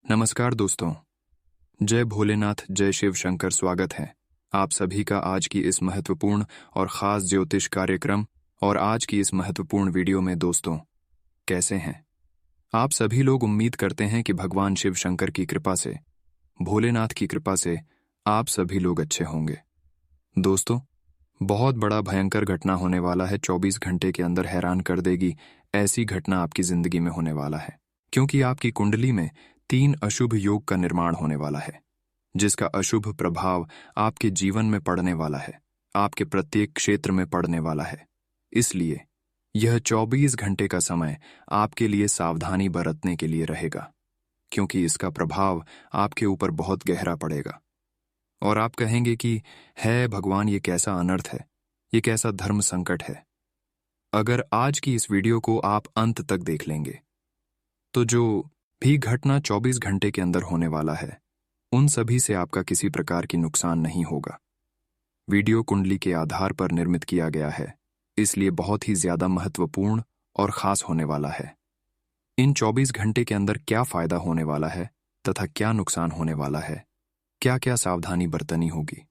नमस्कार दोस्तों। जय भोलेनाथ, जय शिव शंकर। स्वागत है आप सभी का आज की इस महत्वपूर्ण और ख़ास ज्योतिष कार्यक्रम और आज की इस महत्वपूर्ण वीडियो में। दोस्तों, कैसे हैं आप सभी लोग? उम्मीद करते हैं कि भगवान शिव शंकर की कृपा से, भोलेनाथ की कृपा से आप सभी लोग अच्छे होंगे। दोस्तों, बहुत बड़ा भयंकर घटना होने वाला है। 24 घंटे के अंदर हैरान कर देगी ऐसी घटना आपकी जिंदगी में होने वाला है, क्योंकि आपकी कुंडली में 3 अशुभ योग का निर्माण होने वाला है, जिसका अशुभ प्रभाव आपके जीवन में पड़ने वाला है, आपके प्रत्येक क्षेत्र में पड़ने वाला है। इसलिए यह 24 घंटे का समय आपके लिए सावधानी बरतने के लिए रहेगा, क्योंकि इसका प्रभाव आपके ऊपर बहुत गहरा पड़ेगा। और आप कहेंगे कि है भगवान, ये कैसा अनर्थ है, ये कैसा धर्म संकट है। अगर आज की इस वीडियो को आप अंत तक देख लेंगे तो जो भी घटना 24 घंटे के अंदर होने वाला है, उन सभी से आपका किसी प्रकार की नुकसान नहीं होगा। वीडियो कुंडली के आधार पर निर्मित किया गया है, इसलिए बहुत ही ज्यादा महत्वपूर्ण और खास होने वाला है। इन 24 घंटे के अंदर क्या फायदा होने वाला है तथा क्या नुकसान होने वाला है, क्या क्या सावधानी बरतनी होगी,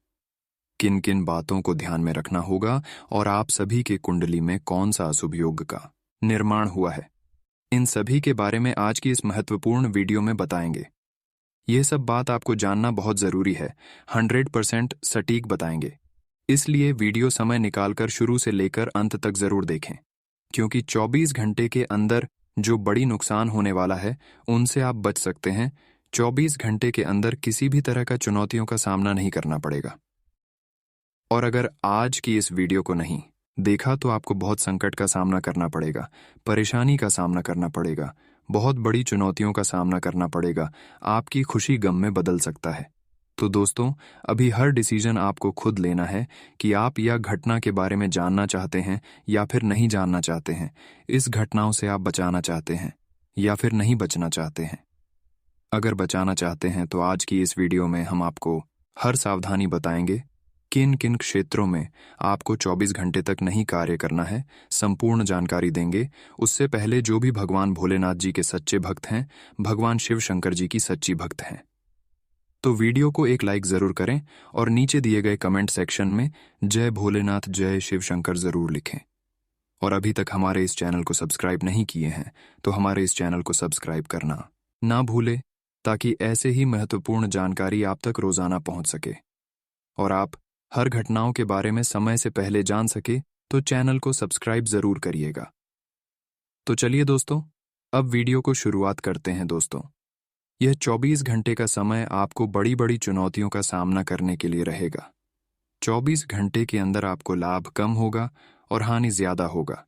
किन किन बातों को ध्यान में रखना होगा और आप सभी के कुंडली में कौन सा अशुभ योग का निर्माण हुआ है, इन सभी के बारे में आज की इस महत्वपूर्ण वीडियो में बताएंगे। ये सब बात आपको जानना बहुत जरूरी है, 100% सटीक बताएंगे। इसलिए वीडियो समय निकालकर शुरू से लेकर अंत तक जरूर देखें, क्योंकि 24 घंटे के अंदर जो बड़ी नुकसान होने वाला है, उनसे आप बच सकते हैं। 24 घंटे के अंदर किसी भी तरह का चुनौतियों का सामना नहीं करना पड़ेगा। और अगर आज की इस वीडियो को नहीं देखा तो आपको बहुत संकट का सामना करना पड़ेगा, परेशानी का सामना करना पड़ेगा, बहुत बड़ी चुनौतियों का सामना करना पड़ेगा। आपकी खुशी गम में बदल सकता है। तो दोस्तों, अभी हर डिसीजन आपको खुद लेना है कि आप यह घटना के बारे में जानना चाहते हैं या फिर नहीं जानना चाहते हैं। इस घटनाओं से आप बचाना चाहते हैं या फिर नहीं बचना चाहते हैं। अगर बचाना चाहते हैं तो आज की इस वीडियो में हम आपको हर सावधानी बताएंगे, किन किन क्षेत्रों में आपको 24 घंटे तक नहीं कार्य करना है, संपूर्ण जानकारी देंगे। उससे पहले जो भी भगवान भोलेनाथ जी के सच्चे भक्त हैं, भगवान शिव शंकर जी की सच्ची भक्त हैं, तो वीडियो को एक लाइक जरूर करें और नीचे दिए गए कमेंट सेक्शन में जय भोलेनाथ, जय शिव शंकर जरूर लिखें। और अभी तक हमारे इस चैनल को सब्सक्राइब नहीं किए हैं तो हमारे इस चैनल को सब्सक्राइब करना ना भूले, ताकि ऐसे ही महत्वपूर्ण जानकारी आप तक रोजाना पहुंच सके और आप हर घटनाओं के बारे में समय से पहले जान सके। तो चैनल को सब्सक्राइब जरूर करिएगा। तो चलिए दोस्तों, अब वीडियो को शुरुआत करते हैं। दोस्तों, यह 24 घंटे का समय आपको बड़ी बड़ी चुनौतियों का सामना करने के लिए रहेगा। 24 घंटे के अंदर आपको लाभ कम होगा और हानि ज्यादा होगा,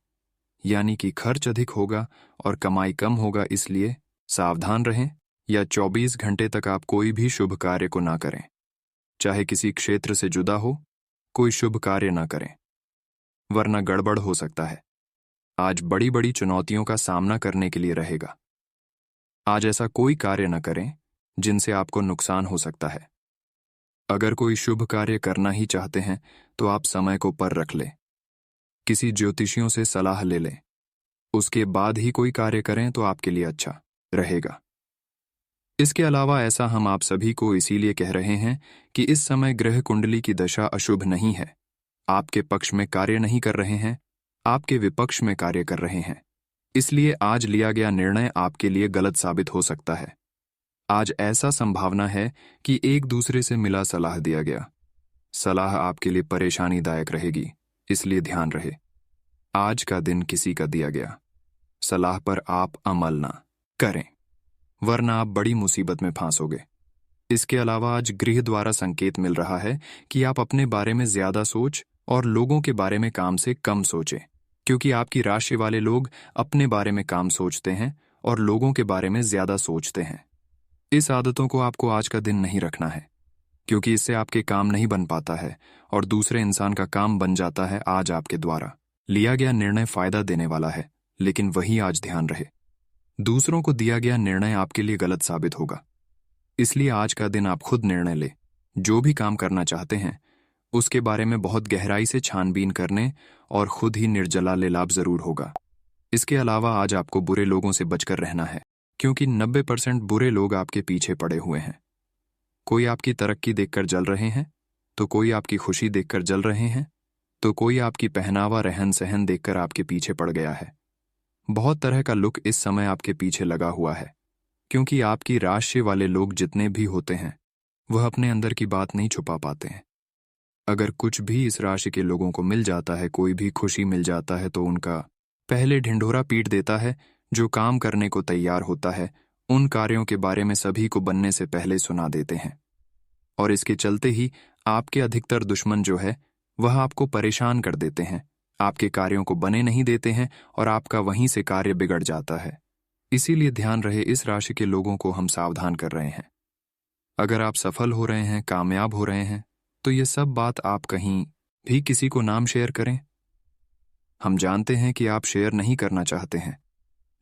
यानी कि खर्च अधिक होगा और कमाई कम होगा। इसलिए सावधान रहें, या 24 घंटे तक आप कोई भी शुभ कार्य को ना करें, चाहे किसी क्षेत्र से जुदा हो, कोई शुभ कार्य ना करें, वरना गड़बड़ हो सकता है। आज बड़ी बड़ी चुनौतियों का सामना करने के लिए रहेगा। आज ऐसा कोई कार्य न करें जिनसे आपको नुकसान हो सकता है। अगर कोई शुभ कार्य करना ही चाहते हैं तो आप समय को पर रख लें, किसी ज्योतिषियों से सलाह ले लें, उसके बाद ही कोई कार्य करें तो आपके लिए अच्छा रहेगा। इसके अलावा ऐसा हम आप सभी को इसीलिए कह रहे हैं कि इस समय ग्रह कुंडली की दशा अशुभ नहीं है, आपके पक्ष में कार्य नहीं कर रहे हैं, आपके विपक्ष में कार्य कर रहे हैं। इसलिए आज लिया गया निर्णय आपके लिए गलत साबित हो सकता है। आज ऐसा संभावना है कि एक दूसरे से मिला सलाह दिया गया सलाह आपके लिए परेशानीदायक रहेगी, इसलिए ध्यान रहे। आज का दिन किसी का दिया गया सलाह पर आप अमल ना करें, वरना आप बड़ी मुसीबत में फंसोगे। इसके अलावा आज गृह द्वारा संकेत मिल रहा है कि आप अपने बारे में ज्यादा सोच और लोगों के बारे में काम से कम सोचें, क्योंकि आपकी राशि वाले लोग अपने बारे में काम सोचते हैं और लोगों के बारे में ज्यादा सोचते हैं। इस आदतों को आपको आज का दिन नहीं रखना है, क्योंकि इससे आपके काम नहीं बन पाता है और दूसरे इंसान का काम बन जाता है। आज आपके द्वारा लिया गया निर्णय फायदा देने वाला है, लेकिन वही आज ध्यान रहे, दूसरों को दिया गया निर्णय आपके लिए गलत साबित होगा। इसलिए आज का दिन आप खुद निर्णय ले। जो भी काम करना चाहते हैं उसके बारे में बहुत गहराई से छानबीन करने और खुद ही निर्जला ले लाभ जरूर होगा। इसके अलावा आज आपको बुरे लोगों से बचकर रहना है, क्योंकि 90% बुरे लोग आपके पीछे पड़े हुए हैं। कोई आपकी तरक्की देखकर जल रहे हैं, तो कोई आपकी खुशी देखकर जल रहे हैं, तो कोई आपकी पहनावा रहन सहन देखकर आपके पीछे पड़ गया है। बहुत तरह का लुक इस समय आपके पीछे लगा हुआ है, क्योंकि आपकी राशि वाले लोग जितने भी होते हैं वह अपने अंदर की बात नहीं छुपा पाते हैं। अगर कुछ भी इस राशि के लोगों को मिल जाता है, कोई भी खुशी मिल जाता है, तो उनका पहले ढिंढोरा पीट देता है। जो काम करने को तैयार होता है उन कार्यों के बारे में सभी को बनने से पहले सुना देते हैं, और इसके चलते ही आपके अधिकतर दुश्मन जो है वह आपको परेशान कर देते हैं, आपके कार्यों को बने नहीं देते हैं और आपका वहीं से कार्य बिगड़ जाता है। इसीलिए ध्यान रहे, इस राशि के लोगों को हम सावधान कर रहे हैं। अगर आप सफल हो रहे हैं, कामयाब हो रहे हैं, तो ये सब बात आप कहीं भी किसी को नाम शेयर करें। हम जानते हैं कि आप शेयर नहीं करना चाहते हैं,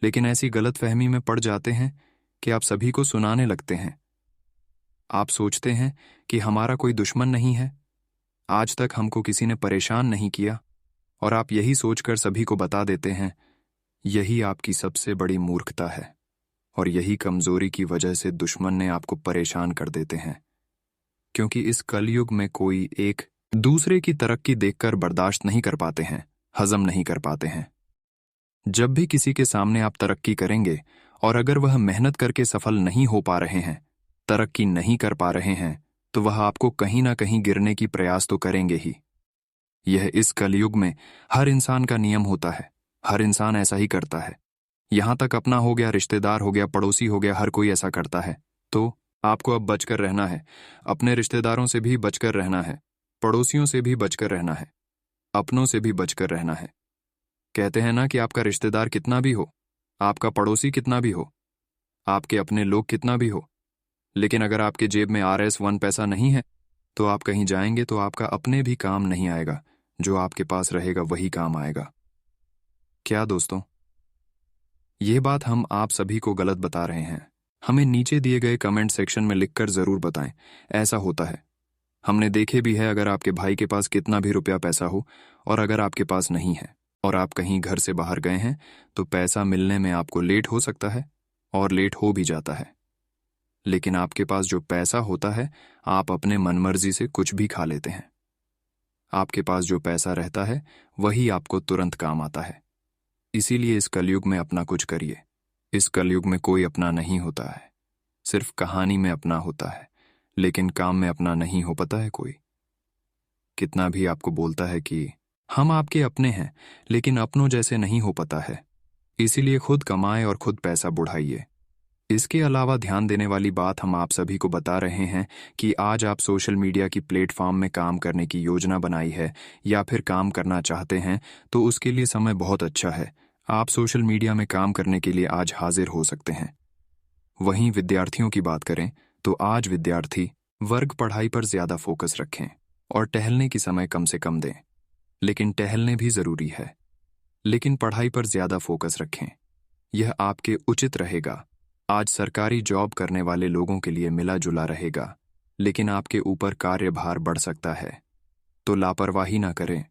लेकिन ऐसी गलतफहमी में पड़ जाते हैं कि आप सभी को सुनाने लगते हैं। आप सोचते हैं कि हमारा कोई दुश्मन नहीं है, आज तक हमको किसी ने परेशान नहीं किया, और आप यही सोचकर सभी को बता देते हैं। यही आपकी सबसे बड़ी मूर्खता है, और यही कमजोरी की वजह से दुश्मन ने आपको परेशान कर देते हैं। क्योंकि इस कलयुग में कोई एक दूसरे की तरक्की देखकर बर्दाश्त नहीं कर पाते हैं, हजम नहीं कर पाते हैं। जब भी किसी के सामने आप तरक्की करेंगे और अगर वह मेहनत करके सफल नहीं हो पा रहे हैं, तरक्की नहीं कर पा रहे हैं, तो वह आपको कहीं ना कहीं गिरने की प्रयास तो करेंगे ही। यह इस कलयुग में हर इंसान का नियम होता है, हर इंसान ऐसा ही करता है। यहां तक अपना हो गया, रिश्तेदार हो गया, पड़ोसी हो गया, हर कोई ऐसा करता है। तो आपको अब बचकर रहना है, अपने रिश्तेदारों से भी बचकर रहना है, पड़ोसियों से भी बचकर रहना है, अपनों से भी बचकर रहना है। कहते हैं ना कि आपका रिश्तेदार कितना भी हो, आपका पड़ोसी कितना भी हो, आपके अपने लोग कितना भी हो, लेकिन अगर आपके जेब में RS1 पैसा नहीं है, तो आप कहीं जाएंगे तो आपका अपने भी काम नहीं आएगा, जो आपके पास रहेगा वही काम आएगा। क्या दोस्तों, यह बात हम आप सभी को गलत बता रहे हैं? हमें नीचे दिए गए कमेंट सेक्शन में लिखकर जरूर बताएं। ऐसा होता है, हमने देखे भी है। अगर आपके भाई के पास कितना भी रुपया पैसा हो और अगर आपके पास नहीं है और आप कहीं घर से बाहर गए हैं, तो पैसा मिलने में आपको लेट हो सकता है और लेट हो भी जाता है। लेकिन आपके पास जो पैसा होता है, आप अपने मनमर्जी से कुछ भी खा लेते हैं। आपके पास जो पैसा रहता है वही आपको तुरंत काम आता है। इसीलिए इस कलयुग में अपना कुछ करिए। इस कलयुग में कोई अपना नहीं होता है, सिर्फ कहानी में अपना होता है, लेकिन काम में अपना नहीं हो पाता है कोई। कितना भी आपको बोलता है कि हम आपके अपने हैं, लेकिन अपनों जैसे नहीं हो पाता है। इसीलिए खुद कमाएं और खुद पैसा बढ़ाइए। इसके अलावा ध्यान देने वाली बात हम आप सभी को बता रहे हैं कि आज आप सोशल मीडिया की प्लेटफॉर्म में काम करने की योजना बनाई है या फिर काम करना चाहते हैं, तो उसके लिए समय बहुत अच्छा है। आप सोशल मीडिया में काम करने के लिए आज हाजिर हो सकते हैं। वहीं विद्यार्थियों की बात करें तो आज विद्यार्थी वर्ग पढ़ाई पर ज्यादा फोकस रखें और टहलने की समय कम से कम दें। लेकिन टहलने भी जरूरी है, लेकिन पढ़ाई पर ज्यादा फोकस रखें, यह आपके उचित रहेगा। आज सरकारी जॉब करने वाले लोगों के लिए मिला जुला रहेगा, लेकिन आपके ऊपर कार्यभार बढ़ सकता है, तो लापरवाही ना करें,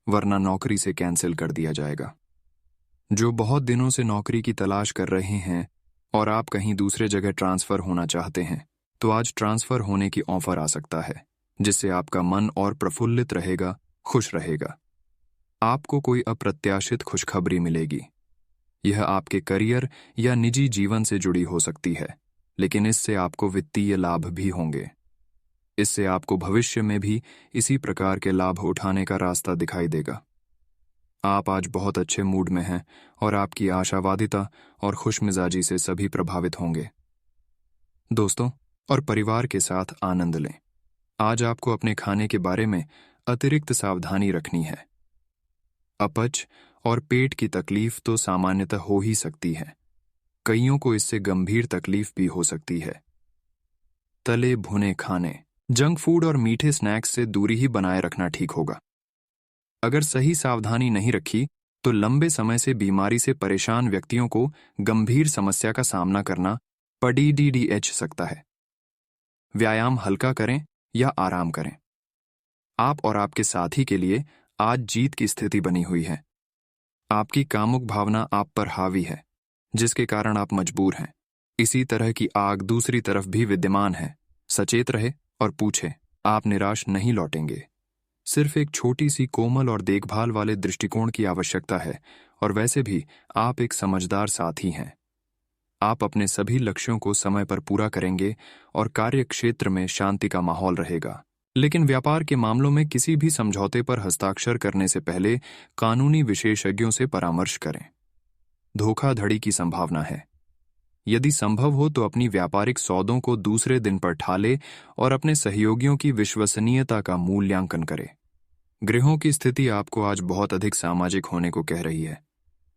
वरना नौकरी से कैंसिल कर दिया जाएगा। जो बहुत दिनों से नौकरी की तलाश कर रहे हैं और आप कहीं दूसरे जगह ट्रांसफर होना चाहते हैं, तो आज ट्रांसफर होने की ऑफर आ सकता है, जिससे आपका मन और प्रफुल्लित रहेगा, खुश रहेगा। आपको कोई अप्रत्याशित खुशखबरी मिलेगी। यह आपके करियर या निजी जीवन से जुड़ी हो सकती है, लेकिन इससे आपको वित्तीय लाभ भी होंगे। इससे आपको भविष्य में भी इसी प्रकार के लाभ उठाने का रास्ता दिखाई देगा। आप आज बहुत अच्छे मूड में हैं और आपकी आशावादिता और खुशमिजाजी से सभी प्रभावित होंगे। दोस्तों और परिवार के साथ आनंद लें। आज आपको अपने खाने के बारे में अतिरिक्त सावधानी रखनी है। अपच और पेट की तकलीफ तो सामान्यतः हो ही सकती है, कईयों को इससे गंभीर तकलीफ भी हो सकती है। तले भुने खाने, जंक फूड और मीठे स्नैक्स से दूरी ही बनाए रखना ठीक होगा। अगर सही सावधानी नहीं रखी तो लंबे समय से बीमारी से परेशान व्यक्तियों को गंभीर समस्या का सामना करना पड़ सकता है। व्यायाम हल्का करें या आराम करें। आप और आपके साथी के लिए आज जीत की स्थिति बनी हुई है। आपकी कामुक भावना आप पर हावी है, जिसके कारण आप मजबूर हैं। इसी तरह की आग दूसरी तरफ भी विद्यमान है। सचेत रहे और पूछे, आप निराश नहीं लौटेंगे। सिर्फ एक छोटी सी कोमल और देखभाल वाले दृष्टिकोण की आवश्यकता है, और वैसे भी आप एक समझदार साथी हैं। आप अपने सभी लक्ष्यों को समय पर पूरा करेंगे और कार्य क्षेत्र में शांति का माहौल रहेगा। लेकिन व्यापार के मामलों में किसी भी समझौते पर हस्ताक्षर करने से पहले कानूनी विशेषज्ञों से परामर्श करें। धोखाधड़ी की संभावना है। यदि संभव हो तो अपनी व्यापारिक सौदों को दूसरे दिन पर ठाले और अपने सहयोगियों की विश्वसनीयता का मूल्यांकन करें। गृहों की स्थिति आपको आज बहुत अधिक सामाजिक होने को कह रही है।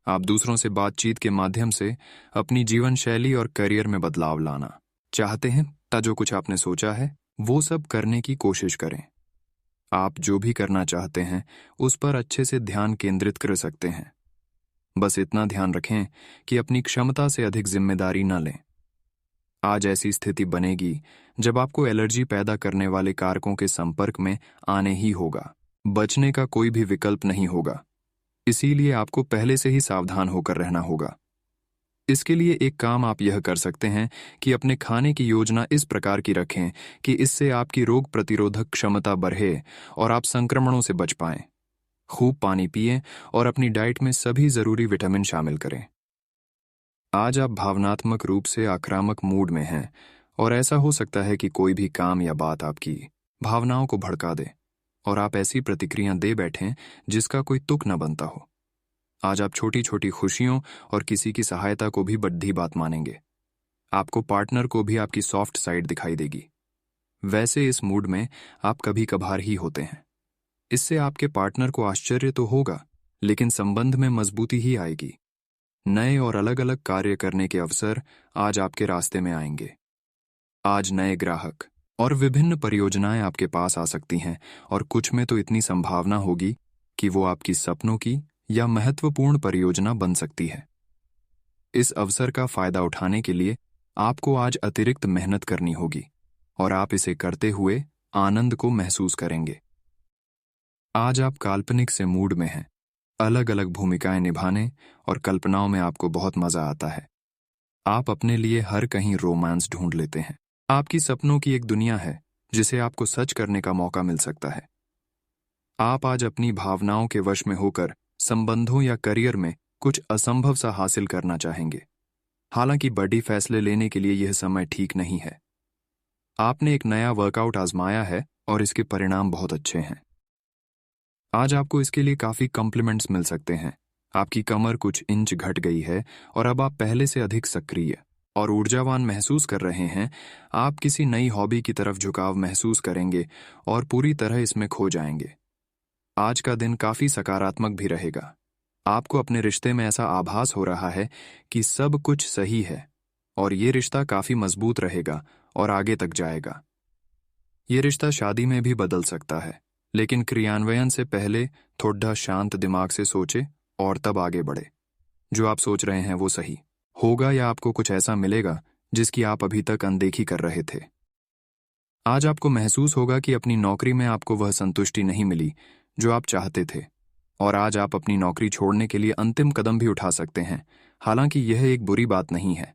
आप दूसरों से बातचीत के माध्यम से अपनी जीवन शैली और करियर में बदलाव लाना चाहते हैं। जो कुछ आपने सोचा है वो सब करने की कोशिश करें। आप जो भी करना चाहते हैं उस पर अच्छे से ध्यान केंद्रित कर सकते हैं। बस इतना ध्यान रखें कि अपनी क्षमता से अधिक जिम्मेदारी न लें। आज ऐसी स्थिति बनेगी जब आपको एलर्जी पैदा करने वाले कारकों के संपर्क में आने ही होगा। बचने का कोई भी विकल्प नहीं होगा। इसीलिए आपको पहले से ही सावधान होकर रहना होगा। इसके लिए एक काम आप यह कर सकते हैं कि अपने खाने की योजना इस प्रकार की रखें कि इससे आपकी रोग प्रतिरोधक क्षमता बढ़े और आप संक्रमणों से बच पाएं। खूब पानी पिएं और अपनी डाइट में सभी जरूरी विटामिन शामिल करें। आज आप भावनात्मक रूप से आक्रामक मूड में हैं और ऐसा हो सकता है कि कोई भी काम या बात आपकी भावनाओं को भड़का दे और आप ऐसी प्रतिक्रिया दे बैठें जिसका कोई तुक न बनता हो। आज आप छोटी छोटी खुशियों और किसी की सहायता को भी बड़ी बात मानेंगे। आपको पार्टनर को भी आपकी सॉफ्ट साइड दिखाई देगी। वैसे इस मूड में आप कभी कभार ही होते हैं। इससे आपके पार्टनर को आश्चर्य तो होगा, लेकिन संबंध में मजबूती ही आएगी। नए और अलग अलग कार्य करने के अवसर आज आपके रास्ते में आएंगे। आज नए ग्राहक और विभिन्न परियोजनाएं आपके पास आ सकती हैं और कुछ में तो इतनी संभावना होगी कि वो आपकी सपनों की या महत्वपूर्ण परियोजना बन सकती है। इस अवसर का फायदा उठाने के लिए आपको आज अतिरिक्त मेहनत करनी होगी और आप इसे करते हुए आनंद को महसूस करेंगे। आज आप काल्पनिक से मूड में हैं। अलग अलग भूमिकाएं निभाने और कल्पनाओं में आपको बहुत मजा आता है। आप अपने लिए हर कहीं रोमांस ढूंढ लेते हैं। आपकी सपनों की एक दुनिया है जिसे आपको सच करने का मौका मिल सकता है। आप आज अपनी भावनाओं के वश में होकर संबंधों या करियर में कुछ असंभव सा हासिल करना चाहेंगे। हालांकि बड़ी फैसले लेने के लिए यह समय ठीक नहीं है। आपने एक नया वर्कआउट आजमाया है और इसके परिणाम बहुत अच्छे हैं। आज आपको इसके लिए काफी कॉम्प्लीमेंट्स मिल सकते हैं। आपकी कमर कुछ इंच घट गई है और अब आप पहले से अधिक सक्रिय और ऊर्जावान महसूस कर रहे हैं। आप किसी नई हॉबी की तरफ झुकाव महसूस करेंगे और पूरी तरह इसमें खो जाएंगे। आज का दिन काफी सकारात्मक भी रहेगा। आपको अपने रिश्ते में ऐसा आभास हो रहा है कि सब कुछ सही है और ये रिश्ता काफी मजबूत रहेगा और आगे तक जाएगा। ये रिश्ता शादी में भी बदल सकता है, लेकिन क्रियान्वयन से पहले थोड़ा शांत दिमाग से सोचे और तब आगे बढ़े। जो आप सोच रहे हैं वो सही होगा या आपको कुछ ऐसा मिलेगा जिसकी आप अभी तक अनदेखी कर रहे थे। आज आपको महसूस होगा कि अपनी नौकरी में आपको वह संतुष्टि नहीं मिली जो आप चाहते थे और आज आप अपनी नौकरी छोड़ने के लिए अंतिम कदम भी उठा सकते हैं। हालांकि यह एक बुरी बात नहीं है,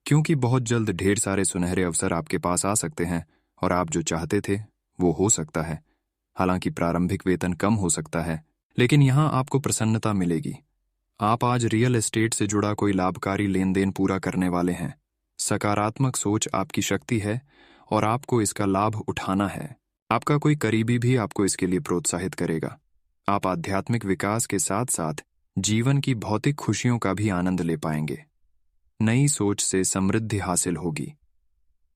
क्योंकि बहुत जल्द ढेर सारे सुनहरे अवसर आपके पास आ सकते हैं और आप जो चाहते थे वो हो सकता है। हालांकि प्रारंभिक वेतन कम हो सकता है, लेकिन यहाँ आपको प्रसन्नता मिलेगी। आप आज रियल एस्टेट से जुड़ा कोई लाभकारी लेन देन पूरा करने वाले हैं। सकारात्मक सोच आपकी शक्ति है और आपको इसका लाभ उठाना है। आपका कोई करीबी भी आपको इसके लिए प्रोत्साहित करेगा। आप आध्यात्मिक विकास के साथ साथ जीवन की भौतिक खुशियों का भी आनंद ले पाएंगे। नई सोच से समृद्धि हासिल होगी।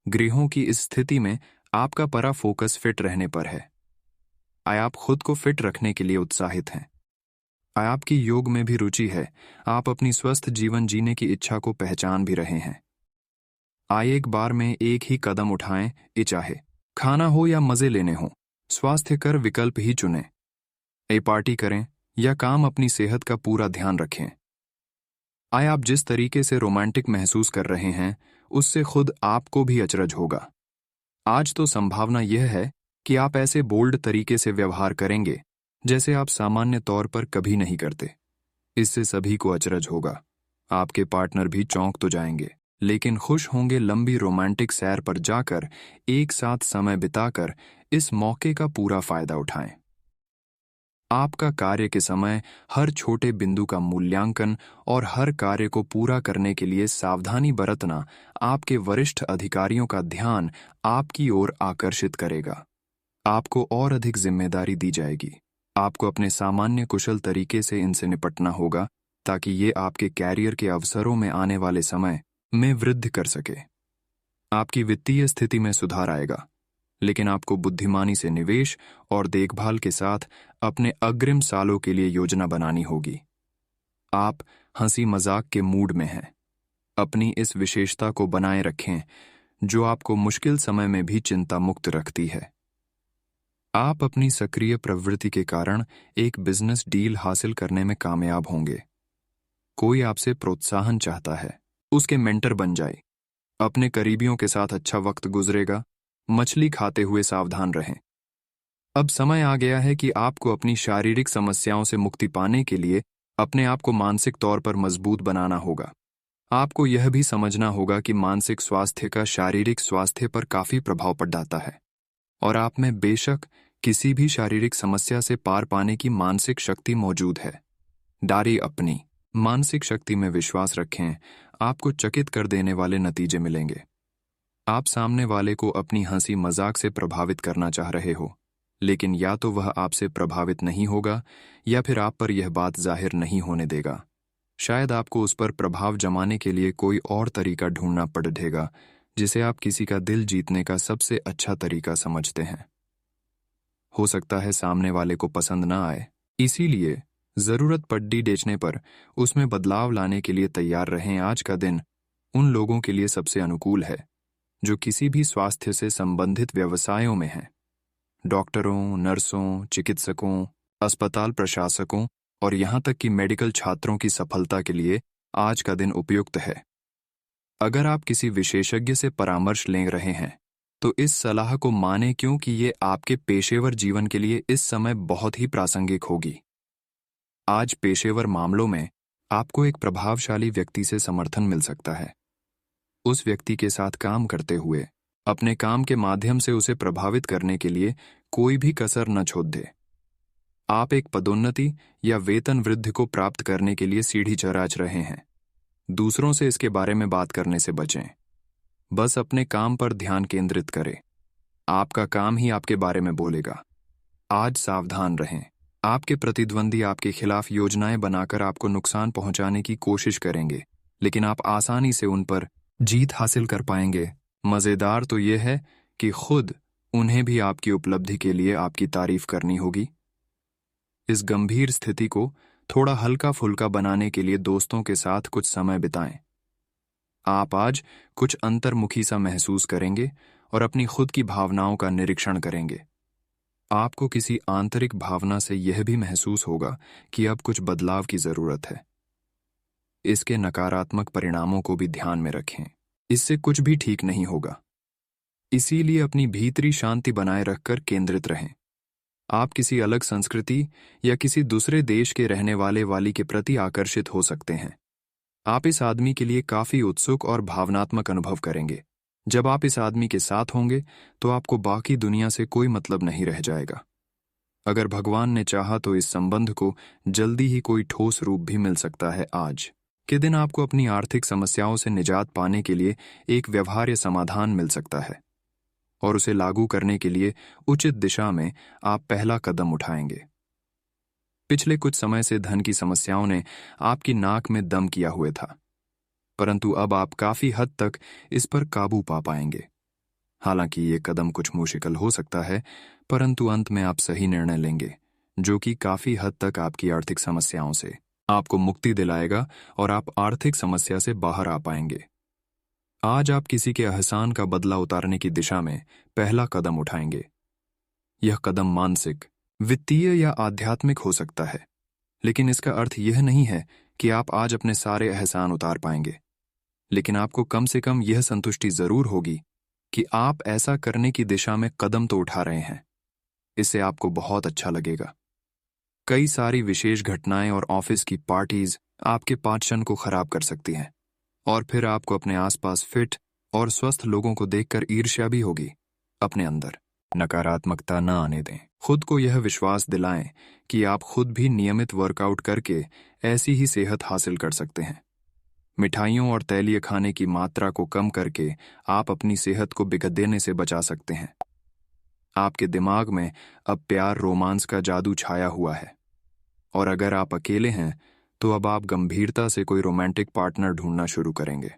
गृहों की इस स्थिति में आपका परा फोकस फिट रहने पर है। आप खुद को फिट रखने के लिए उत्साहित हैं। आपकी योग में भी रुचि है। आप अपनी स्वस्थ जीवन जीने की इच्छा को पहचान भी रहे हैं। एक बार में एक ही कदम उठाएं, चाहे खाना हो या मजे लेने हो, स्वास्थ्यकर विकल्प ही चुनें। पार्टी करें या काम, अपनी सेहत का पूरा ध्यान रखें। आप जिस तरीके से रोमांटिक महसूस कर रहे हैं उससे खुद आपको भी अचरज होगा। आज तो संभावना यह है कि आप ऐसे बोल्ड तरीके से व्यवहार करेंगे जैसे आप सामान्य तौर पर कभी नहीं करते। इससे सभी को अचरज होगा। आपके पार्टनर भी चौंक तो जाएंगे, लेकिन खुश होंगे लंबी रोमांटिक सैर पर जाकर, एक साथ समय बिताकर। इस मौके का पूरा फायदा उठाएं। आपका कार्य के समय हर छोटे बिंदु का मूल्यांकन और हर कार्य को पूरा करने के लिए सावधानी बरतना आपके वरिष्ठ अधिकारियों का ध्यान आपकी ओर आकर्षित करेगा। आपको और अधिक जिम्मेदारी दी जाएगी। आपको अपने सामान्य कुशल तरीके से इनसे निपटना होगा ताकि ये आपके कैरियर के अवसरों में आने वाले समय में वृद्धि कर सके। आपकी वित्तीय स्थिति में सुधार आएगा, लेकिन आपको बुद्धिमानी से निवेश और देखभाल के साथ अपने अग्रिम सालों के लिए योजना बनानी होगी। आप हंसी मजाक के मूड में हैं। अपनी इस विशेषता को बनाए रखें जो आपको मुश्किल समय में भी चिंता मुक्त रखती है। आप अपनी सक्रिय प्रवृत्ति के कारण एक बिजनेस डील हासिल करने में कामयाब होंगे। कोई आपसे प्रोत्साहन चाहता है, उसके मेंटर बन जाए। अपने करीबियों के साथ अच्छा वक्त गुजरेगा। मछली खाते हुए सावधान रहें। अब समय आ गया है कि आपको अपनी शारीरिक समस्याओं से मुक्ति पाने के लिए अपने आप को मानसिक तौर पर मजबूत बनाना होगा। आपको यह भी समझना होगा कि मानसिक स्वास्थ्य का शारीरिक स्वास्थ्य पर काफी प्रभाव पड़ जाता है, और आप में बेशक किसी भी शारीरिक समस्या से पार पाने की मानसिक शक्ति मौजूद है। डारी अपनी मानसिक शक्ति में विश्वास रखें। आपको चकित कर देने वाले नतीजे मिलेंगे। आप सामने वाले को अपनी हंसी मजाक से प्रभावित करना चाह रहे हो, लेकिन या तो वह आपसे प्रभावित नहीं होगा या फिर आप पर यह बात जाहिर नहीं होने देगा। शायद आपको उस पर प्रभाव जमाने के लिए कोई और तरीका ढूंढना पड़ेगा जिसे आप किसी का दिल जीतने का सबसे अच्छा तरीका समझते हैं। हो सकता है सामने वाले को पसंद ना आए, इसीलिए जरूरत पड़ने बेचने पर उसमें बदलाव लाने के लिए तैयार रहें। आज का दिन उन लोगों के लिए सबसे अनुकूल है जो किसी भी स्वास्थ्य से संबंधित व्यवसायों में हैं। डॉक्टरों, नर्सों, चिकित्सकों, अस्पताल प्रशासकों और यहाँ तक कि मेडिकल छात्रों की सफलता के लिए आज का दिन उपयुक्त है। अगर आप किसी विशेषज्ञ से परामर्श ले रहे हैं तो इस सलाह को माने, क्योंकि ये आपके पेशेवर जीवन के लिए इस समय बहुत ही प्रासंगिक होगी। आज पेशेवर मामलों में आपको एक प्रभावशाली व्यक्ति से समर्थन मिल सकता है। उस व्यक्ति के साथ काम करते हुए अपने काम के माध्यम से उसे प्रभावित करने के लिए कोई भी कसर न छोड़ दे। आप एक पदोन्नति या वेतन वृद्धि को प्राप्त करने के लिए सीढ़ी चढ़ रहे हैं। दूसरों से इसके बारे में बात करने से बचें। बस अपने काम पर ध्यान केंद्रित करें। आपका काम ही आपके बारे में बोलेगा। आज सावधान रहें। आपके प्रतिद्वंदी आपके खिलाफ योजनाएं बनाकर आपको नुकसान पहुंचाने की कोशिश करेंगे, लेकिन आप आसानी से उन पर जीत हासिल कर पाएंगे। मजेदार तो यह है कि खुद उन्हें भी आपकी उपलब्धि के लिए आपकी तारीफ करनी होगी। इस गंभीर स्थिति को थोड़ा हल्का फुल्का बनाने के लिए दोस्तों के साथ कुछ समय बिताएं। आप आज कुछ अंतर्मुखी सा महसूस करेंगे और अपनी खुद की भावनाओं का निरीक्षण करेंगे। आपको किसी आंतरिक भावना से यह भी महसूस होगा कि अब कुछ बदलाव की जरूरत है। इसके नकारात्मक परिणामों को भी ध्यान में रखें। इससे कुछ भी ठीक नहीं होगा। इसीलिए अपनी भीतरी शांति बनाए रखकर केंद्रित रहें। आप किसी अलग संस्कृति या किसी दूसरे देश के रहने वाली के प्रति आकर्षित हो सकते हैं। आप इस आदमी के लिए काफी उत्सुक और भावनात्मक अनुभव करेंगे। जब आप इस आदमी के साथ होंगे तो आपको बाकी दुनिया से कोई मतलब नहीं रह जाएगा। अगर भगवान ने चाहा तो इस संबंध को जल्दी ही कोई ठोस रूप भी मिल सकता है। आज के दिन आपको अपनी आर्थिक समस्याओं से निजात पाने के लिए एक व्यवहार्य समाधान मिल सकता है, और उसे लागू करने के लिए उचित दिशा में आप पहला कदम उठाएंगे। पिछले कुछ समय से धन की समस्याओं ने आपकी नाक में दम किया हुआ था, परंतु अब आप काफी हद तक इस पर काबू पा पाएंगे। हालांकि ये कदम कुछ मुश्किल हो सकता है, परंतु अंत में आप सही निर्णय लेंगे जो कि काफी हद तक आपकी आर्थिक समस्याओं से आपको मुक्ति दिलाएगा और आप आर्थिक समस्या से बाहर आ पाएंगे। आज आप किसी के एहसान का बदला उतारने की दिशा में पहला कदम उठाएंगे। यह कदम मानसिक, वित्तीय या आध्यात्मिक हो सकता है, लेकिन इसका अर्थ यह नहीं है कि आप आज अपने सारे एहसान उतार पाएंगे। लेकिन आपको कम से कम यह संतुष्टि जरूर होगी कि आप ऐसा करने की दिशा में कदम तो उठा रहे हैं। इससे आपको बहुत अच्छा लगेगा। कई सारी विशेष घटनाएं और ऑफिस की पार्टीज आपके पाचन को खराब कर सकती हैं, और फिर आपको अपने आसपास फिट और स्वस्थ लोगों को देखकर ईर्ष्या भी होगी। अपने अंदर नकारात्मकता न आने दें। खुद को यह विश्वास दिलाएं कि आप खुद भी नियमित वर्कआउट करके ऐसी ही सेहत हासिल कर सकते हैं। मिठाइयों और तैलीय खाने की मात्रा को कम करके आप अपनी सेहत को बिगड़ने से बचा सकते हैं। आपके दिमाग में अब प्यार रोमांस का जादू छाया हुआ है, और अगर आप अकेले हैं तो अब आप गंभीरता से कोई रोमांटिक पार्टनर ढूंढना शुरू करेंगे।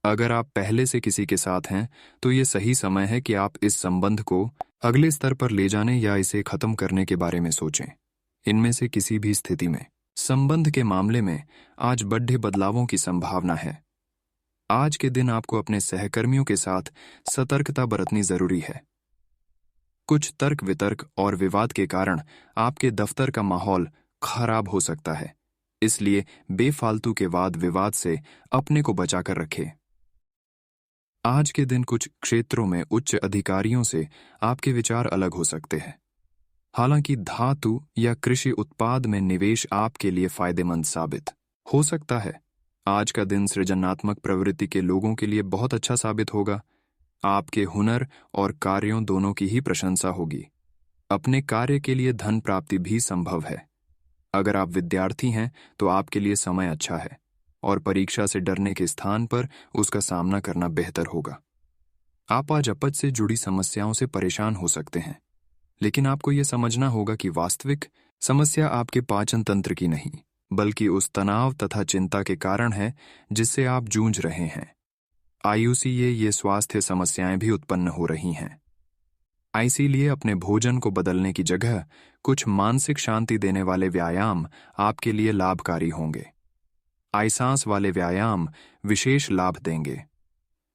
अगर आप पहले से किसी के साथ हैं तो ये सही समय है कि आप इस संबंध को अगले स्तर पर ले जाने या इसे खत्म करने के बारे में सोचें। इनमें से किसी भी स्थिति में संबंध के मामले में आज बड़े बदलावों की संभावना है। आज के दिन आपको अपने सहकर्मियों के साथ सतर्कता बरतनी जरूरी है। कुछ तर्क वितर्क और विवाद के कारण आपके दफ्तर का माहौल खराब हो सकता है, इसलिए बेफालतू के वाद विवाद से अपने को बचाकर रखें। आज के दिन कुछ क्षेत्रों में उच्च अधिकारियों से आपके विचार अलग हो सकते हैं। हालांकि धातु या कृषि उत्पाद में निवेश आपके लिए फायदेमंद साबित हो सकता है। आज का दिन सृजनात्मक प्रवृत्ति के लोगों के लिए बहुत अच्छा साबित होगा। आपके हुनर और कार्यों दोनों की ही प्रशंसा होगी। अपने कार्य के लिए धन प्राप्ति भी संभव है। अगर आप विद्यार्थी हैं तो आपके लिए समय अच्छा है, और परीक्षा से डरने के स्थान पर उसका सामना करना बेहतर होगा। आप आज अपच से जुड़ी समस्याओं से परेशान हो सकते हैं, लेकिन आपको यह समझना होगा कि वास्तविक समस्या आपके पाचन तंत्र की नहीं, बल्कि उस तनाव तथा चिंता के कारण है जिससे आप जूझ रहे हैं। आयु से ये स्वास्थ्य समस्याएं भी उत्पन्न हो रही हैं। इसीलिए अपने भोजन को बदलने की जगह कुछ मानसिक शांति देने वाले व्यायाम आपके लिए लाभकारी होंगे। सांस वाले व्यायाम विशेष लाभ देंगे।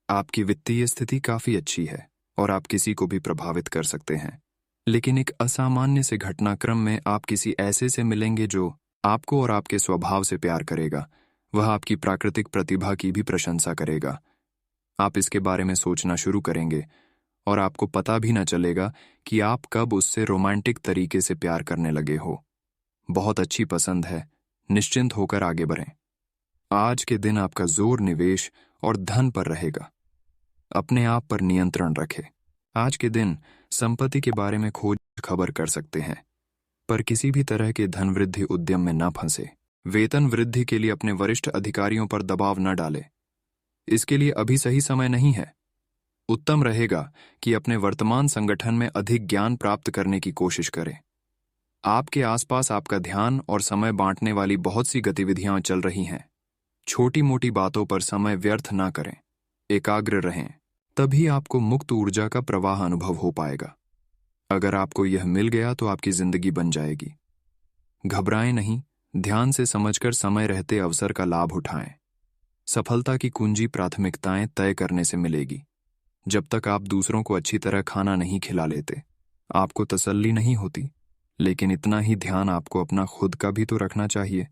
आपकी वित्तीय स्थिति काफी अच्छी है और आप किसी को भी प्रभावित कर सकते हैं, लेकिन एक असामान्य से घटनाक्रम में आप किसी ऐसे से मिलेंगे जो आपको और आपके स्वभाव से प्यार करेगा। वह आपकी प्राकृतिक प्रतिभा की भी प्रशंसा करेगा। आप इसके बारे में सोचना शुरू करेंगे और आपको पता भी न चलेगा कि आप कब उससे रोमांटिक तरीके से प्यार करने लगे हो। बहुत अच्छी पसंद है, निश्चिंत होकर आगे बढ़ें। आज के दिन आपका जोर निवेश और धन पर रहेगा। अपने आप पर नियंत्रण रखें। आज के दिन संपत्ति के बारे में खोज खबर कर सकते हैं, पर किसी भी तरह के धन वृद्धि उद्यम में न फंसे। वेतन वृद्धि के लिए अपने वरिष्ठ अधिकारियों पर दबाव न डालें। इसके लिए अभी सही समय नहीं है। उत्तम रहेगा कि अपने वर्तमान संगठन में अधिक ज्ञान प्राप्त करने की कोशिश करें। आपके आसपास आपका ध्यान और समय बांटने वाली बहुत सी गतिविधियां चल रही हैं। छोटी मोटी बातों पर समय व्यर्थ ना करें, एकाग्र रहें, तभी आपको मुक्त ऊर्जा का प्रवाह अनुभव हो पाएगा। अगर आपको यह मिल गया तो आपकी जिंदगी बन जाएगी। घबराएं नहीं, ध्यान से समझकर समय रहते अवसर का लाभ उठाएं। सफलता की कुंजी प्राथमिकताएं तय करने से मिलेगी। जब तक आप दूसरों को अच्छी तरह खाना नहीं खिला लेते, आपको तसल्ली नहीं होती, लेकिन इतना ही ध्यान आपको अपना खुद का भी तो रखना चाहिए।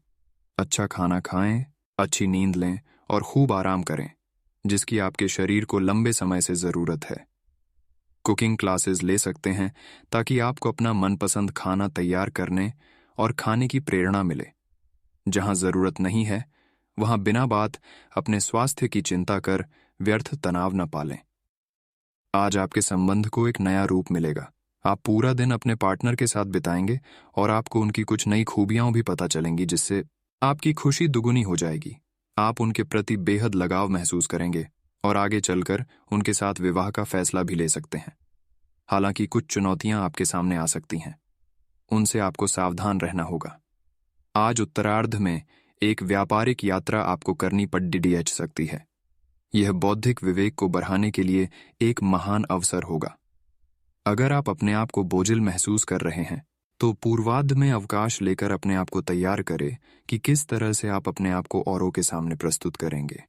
अच्छा खाना खाएं, अच्छी नींद लें और खूब आराम करें, जिसकी आपके शरीर को लंबे समय से जरूरत है। कुकिंग क्लासेस ले सकते हैं ताकि आपको अपना मनपसंद खाना तैयार करने और खाने की प्रेरणा मिले। जहां जरूरत नहीं है वहां बिना बात अपने स्वास्थ्य की चिंता कर व्यर्थ तनाव न पालें। आज आपके संबंध को एक नया रूप मिलेगा। आप पूरा दिन अपने पार्टनर के साथ बिताएंगे और आपको उनकी कुछ नई खूबियां भी पता चलेंगी, जिससे आपकी खुशी दुगुनी हो जाएगी। आप उनके प्रति बेहद लगाव महसूस करेंगे और आगे चलकर उनके साथ विवाह का फैसला भी ले सकते हैं। हालांकि कुछ चुनौतियां आपके सामने आ सकती हैं, उनसे आपको सावधान रहना होगा। आज उत्तरार्ध में एक व्यापारिक यात्रा आपको करनी पड़ सकती है। यह बौद्धिक विवेक को बढ़ाने के लिए एक महान अवसर होगा। अगर आप अपने आप को बोझिल महसूस कर रहे हैं तो पूर्वार्ध में अवकाश लेकर अपने आप को तैयार करें कि किस तरह से आप अपने आप को औरों के सामने प्रस्तुत करेंगे।